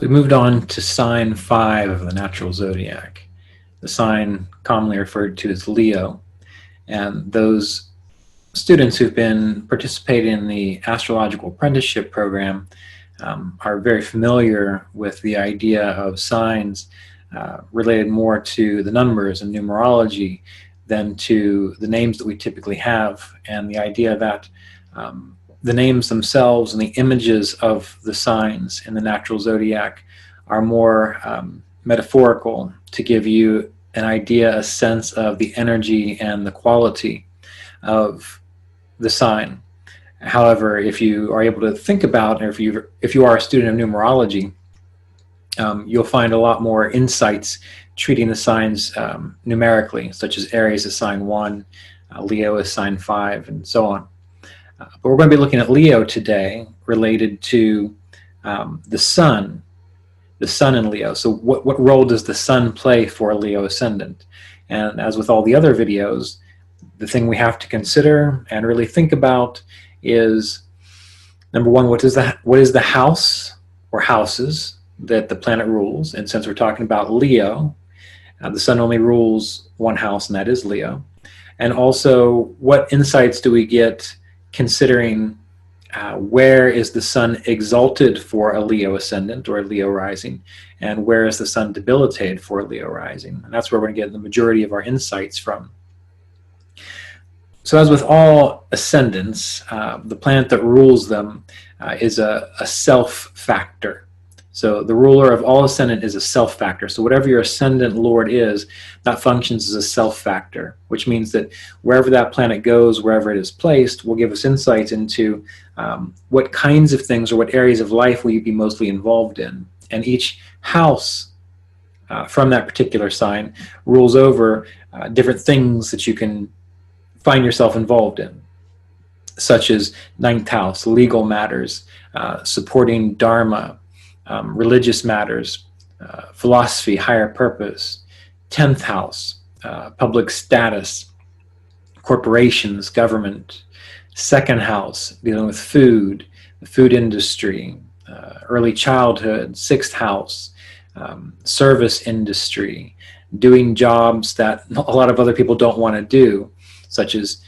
We moved on to sign 5 of the natural zodiac, the sign commonly referred to as Leo. And those students who've been participating in the astrological apprenticeship program are very familiar with the idea of signs related more to the numbers and numerology than to the names that we typically have, and the idea that the names themselves and the images of the signs in the natural zodiac are more metaphorical to give you an idea, a sense of the energy and the quality of the sign. However, if you are able to think about, or if you are a student of numerology, you'll find a lot more insights treating the signs numerically, such as Aries is sign 1, Leo is sign 5, and so on. But we're going to be looking at Leo today, related to the sun in Leo. So what role does the sun play for a Leo ascendant? And as with all the other videos, the thing we have to consider and really think about is, number one, what is the house or houses that the planet rules? And since we're talking about Leo, the sun only rules one house, and that is Leo. And also, what insights do we get considering where is the sun exalted for a Leo ascendant or a Leo rising, and where is the sun debilitated for a Leo rising? And that's where we're going to get the majority of our insights from. So as with all ascendants, the planet that rules them is a self factor. So the ruler of all ascendant is a self factor. So whatever your ascendant lord is, that functions as a self factor, which means that wherever that planet goes, wherever it is placed, will give us insights into what kinds of things or what areas of life will you be mostly involved in. And each house from that particular sign rules over different things that you can find yourself involved in, such as 9th house, legal matters, supporting Dharma, religious matters, philosophy, higher purpose. 10th house, public status, corporations, government. 2nd house, dealing with food, the food industry, early childhood. 6th house, service industry, doing jobs that a lot of other people don't want to do, such as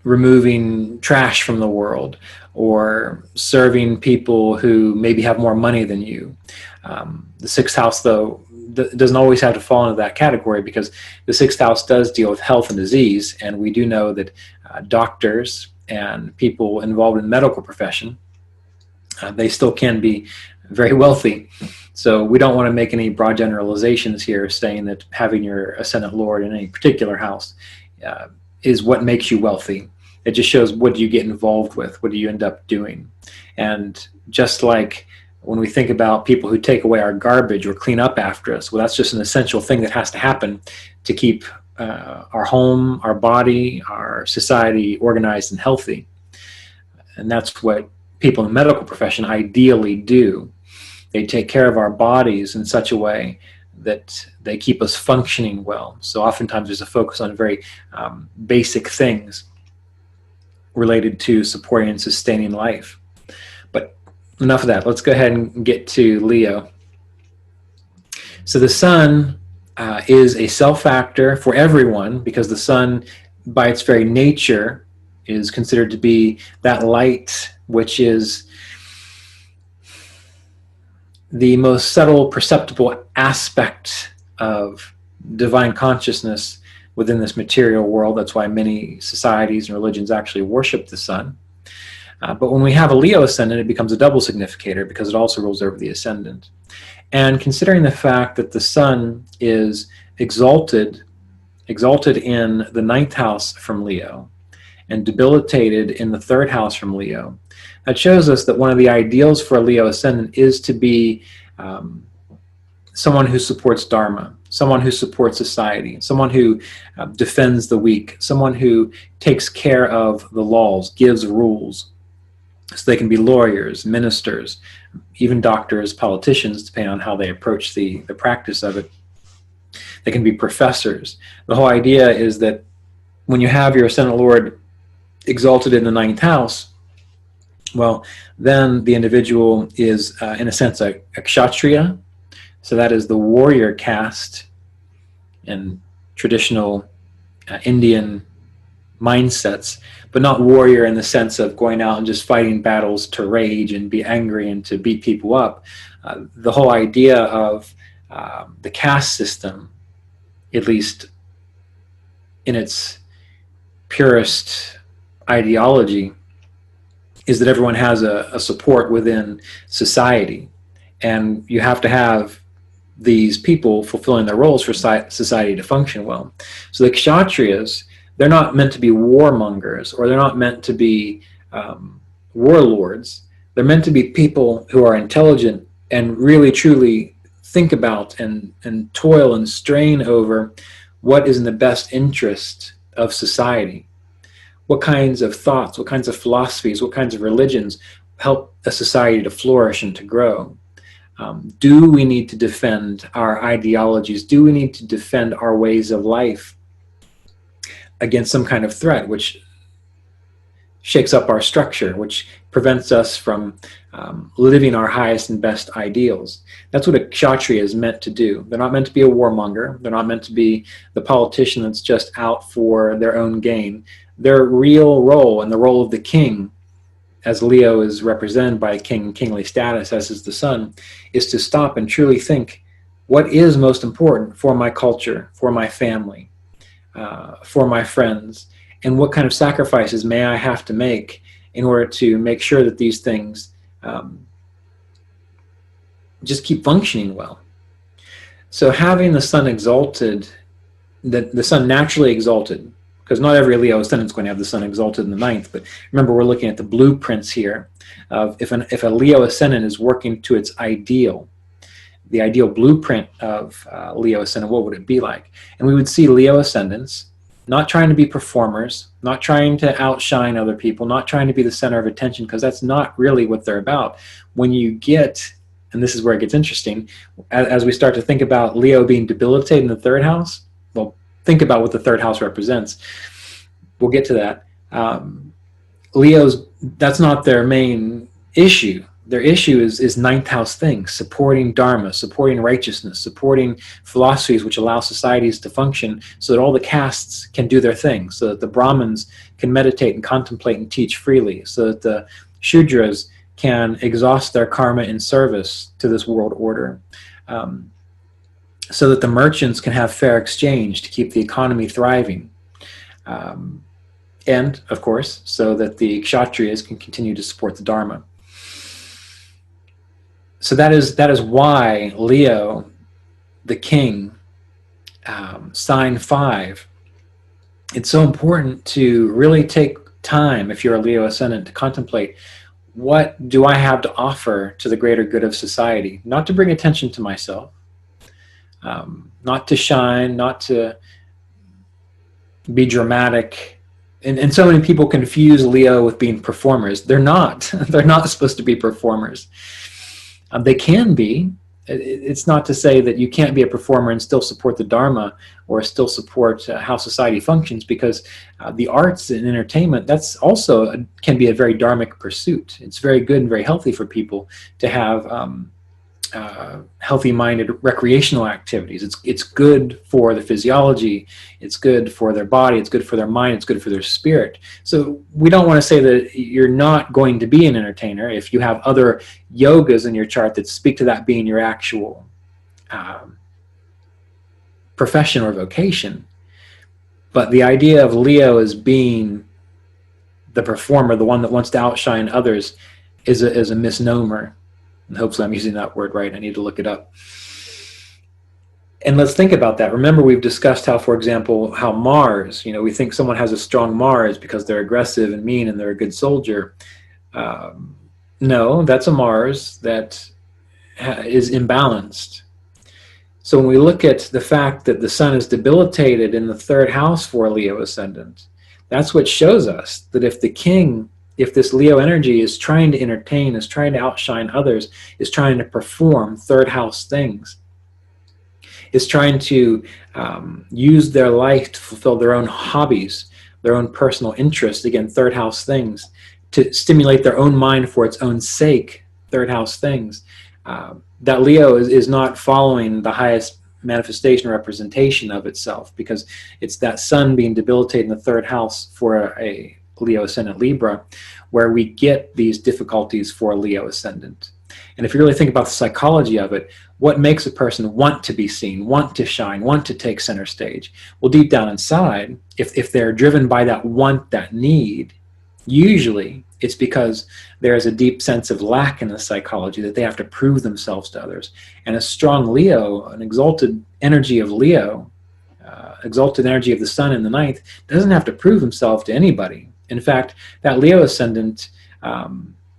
removing trash from the world, or serving people who maybe have more money than you. The 6th house, though, doesn't always have to fall into that category, because the 6th house does deal with health and disease, and we do know that doctors and people involved in the medical profession, they still can be very wealthy. So we don't want to make any broad generalizations here saying that having your ascendant lord in any particular house is what makes you wealthy. It just shows, what do you get involved with? What do you end up doing? And just like when we think about people who take away our garbage or clean up after us, well, that's just an essential thing that has to happen to keep our home, our body, our society organized and healthy. And that's what people in the medical profession ideally do. They take care of our bodies in such a way that they keep us functioning well. So oftentimes there's a focus on very basic things related to supporting and sustaining life. But enough of that. Let's go ahead and get to Leo. So the sun is a self factor for everyone, because the sun, by its very nature, is considered to be that light which is the most subtle, perceptible aspect of divine consciousness within this material world. That's why many societies and religions actually worship the sun. But when we have a Leo ascendant, it becomes a double significator, because it also rules over the ascendant. And considering the fact that the sun is exalted in the 9th house from Leo, and debilitated in the 3rd house from Leo, that shows us that one of the ideals for a Leo ascendant is to be someone who supports Dharma, someone who supports society, someone who defends the weak, someone who takes care of the laws, gives rules. So they can be lawyers, ministers, even doctors, politicians, depending on how they approach the practice of it. They can be professors. The whole idea is that when you have your ascendant lord exalted in the 9th house, Well, then the individual is, in a sense, a kshatriya. So that is the warrior caste in traditional Indian mindsets, but not warrior in the sense of going out and just fighting battles to rage and be angry and to beat people up. The whole idea of the caste system, at least in its purest ideology, is that everyone has a support within society, and you have to have these people fulfilling their roles for society to function well. So the kshatriyas, they're not meant to be warmongers, or they're not meant to be warlords. They're meant to be people who are intelligent and really truly think about and toil and strain over what is in the best interest of society. What kinds of thoughts, what kinds of philosophies, what kinds of religions help a society to flourish and to grow? Do we need to defend our ideologies? Do we need to defend our ways of life against some kind of threat which shakes up our structure, which prevents us from living our highest and best ideals? That's what a kshatriya is meant to do. They're not meant to be a warmonger. They're not meant to be the politician that's just out for their own gain. Their real role, and the role of the king, as Leo is represented by a king in kingly status, as is the sun, is to stop and truly think, what is most important for my culture, for my family, for my friends, and what kind of sacrifices may I have to make in order to make sure that these things just keep functioning well. So having the sun exalted, the sun naturally exalted, because not every Leo ascendant is going to have the sun exalted in the ninth, but remember, we're looking at the blueprints here of if a Leo ascendant is working to its ideal, the ideal blueprint of Leo ascendant, what would it be like? And we would see Leo ascendants not trying to be performers, not trying to outshine other people, not trying to be the center of attention, because that's not really what they're about. When you get, and this is where it gets interesting, as we start to think about Leo being debilitated in the third house, well, think about what the third house represents. We'll get to that. Leos, that's not their main issue. Their issue is ninth house things, supporting dharma, supporting righteousness, supporting philosophies which allow societies to function so that all the castes can do their thing, so that the Brahmins can meditate and contemplate and teach freely, so that the Shudras can exhaust their karma in service to this world order, so that the merchants can have fair exchange to keep the economy thriving. And, of course, so that the kshatriyas can continue to support the dharma. So that is why Leo, the king, sign 5, it's so important to really take time, if you're a Leo ascendant, to contemplate, what do I have to offer to the greater good of society? Not to bring attention to myself, not to shine, not to be dramatic. And so many people confuse Leo with being performers. They're not. They're not supposed to be performers. They can be. It's not to say that you can't be a performer and still support the Dharma or still support how society functions, because the arts and entertainment, that's also can be a very dharmic pursuit. It's very good and very healthy for people to have healthy-minded recreational activities. It's good for the physiology, it's good for their body, it's good for their mind, it's good for their spirit. So we don't want to say that you're not going to be an entertainer if you have other yogas in your chart that speak to that being your actual profession or vocation. But the idea of Leo as being the performer, the one that wants to outshine others, is a misnomer. And hopefully I'm using that word right. I need to look it up. And let's think about that. Remember, we've discussed how, for example, how Mars, we think someone has a strong Mars because they're aggressive and mean and they're a good soldier. No, that's a Mars that is imbalanced. So when we look at the fact that the sun is debilitated in the third house for a Leo ascendant, that's what shows us that if this Leo energy is trying to entertain, is trying to outshine others, is trying to perform third house things, is trying to use their life to fulfill their own hobbies, their own personal interests, again, third house things, to stimulate their own mind for its own sake, third house things, that Leo is not following the highest manifestation representation of itself, because it's that sun being debilitated in the third house for a Leo ascendant Libra, where we get these difficulties for a Leo ascendant. And if you really think about the psychology of it, what makes a person want to be seen, want to shine, want to take center stage? Well, deep down inside, if they're driven by that want, that need, usually it's because there is a deep sense of lack in the psychology, that they have to prove themselves to others. And a strong Leo, an exalted energy of Leo, exalted energy of the sun in the ninth, doesn't have to prove himself to anybody. In fact, that Leo ascendant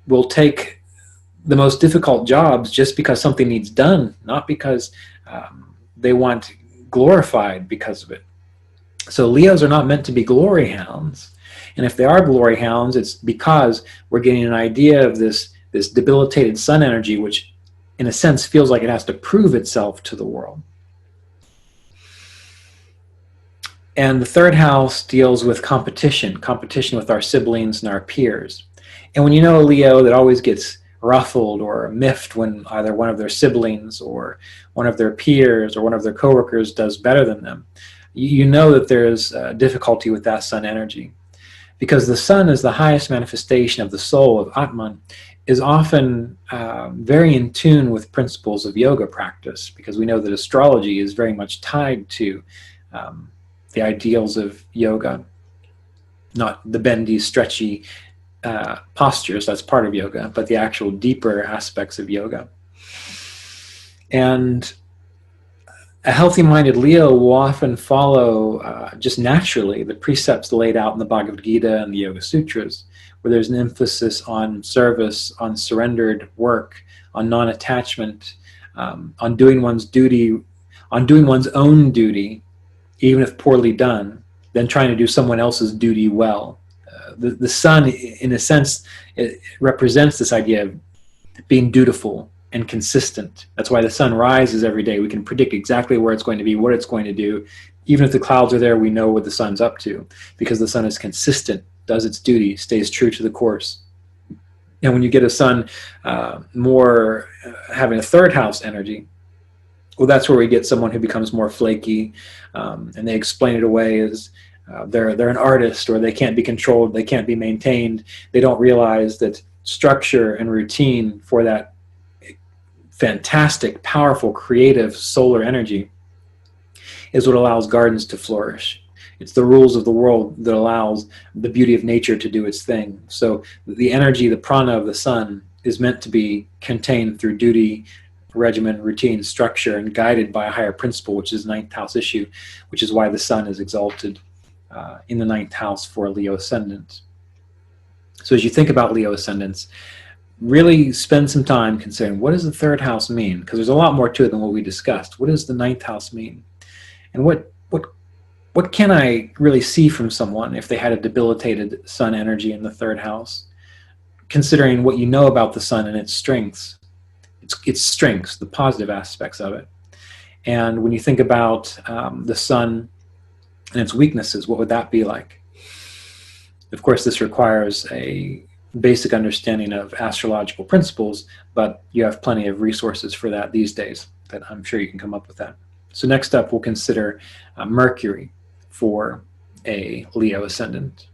will take the most difficult jobs just because something needs done, not because they want glorified because of it. So Leos are not meant to be glory hounds. And if they are glory hounds, it's because we're getting an idea of this debilitated sun energy, which in a sense feels like it has to prove itself to the world. And the third house deals with competition with our siblings and our peers. And when you know a Leo that always gets ruffled or miffed when either one of their siblings or one of their peers or one of their coworkers does better than them, you know that there's difficulty with that sun energy. Because the sun is the highest manifestation of the soul of Atman, is often very in tune with principles of yoga practice, because we know that astrology is very much tied to the ideals of yoga, not the bendy, stretchy postures, that's part of yoga, but the actual deeper aspects of yoga. And a healthy-minded Leo will often follow just naturally the precepts laid out in the Bhagavad Gita and the Yoga Sutras, where there's an emphasis on service, on surrendered work, on non-attachment, on doing one's duty, on doing one's own duty, even if poorly done, then trying to do someone else's duty well. The sun, in a sense, it represents this idea of being dutiful and consistent. That's why the sun rises every day. We can predict exactly where it's going to be, what it's going to do. Even if the clouds are there, we know what the sun's up to, because the sun is consistent, does its duty, stays true to the course. And when you get a sun more having a third house energy, well, that's where we get someone who becomes more flaky, and they explain it away as they're an artist, or they can't be controlled, they can't be maintained. They don't realize that structure and routine for that fantastic, powerful, creative solar energy is what allows gardens to flourish. It's the rules of the world that allows the beauty of nature to do its thing. So the energy, the prana of the sun is meant to be contained through duty, regimen, routine, structure, and guided by a higher principle, which is ninth house issue, which is why the sun is exalted in the ninth house for a Leo ascendant. So as you think about Leo ascendants, really spend some time considering, what does the third house mean? Because there's a lot more to it than what we discussed. What does the ninth house mean? And what can I really see from someone if they had a debilitated sun energy in the third house? Considering what you know about the sun and its strengths, its strengths, the positive aspects of it. And when you think about the sun and its weaknesses, what would that be like? Of course, this requires a basic understanding of astrological principles, but you have plenty of resources for that these days that I'm sure you can come up with that. So next up, we'll consider Mercury for a Leo ascendant.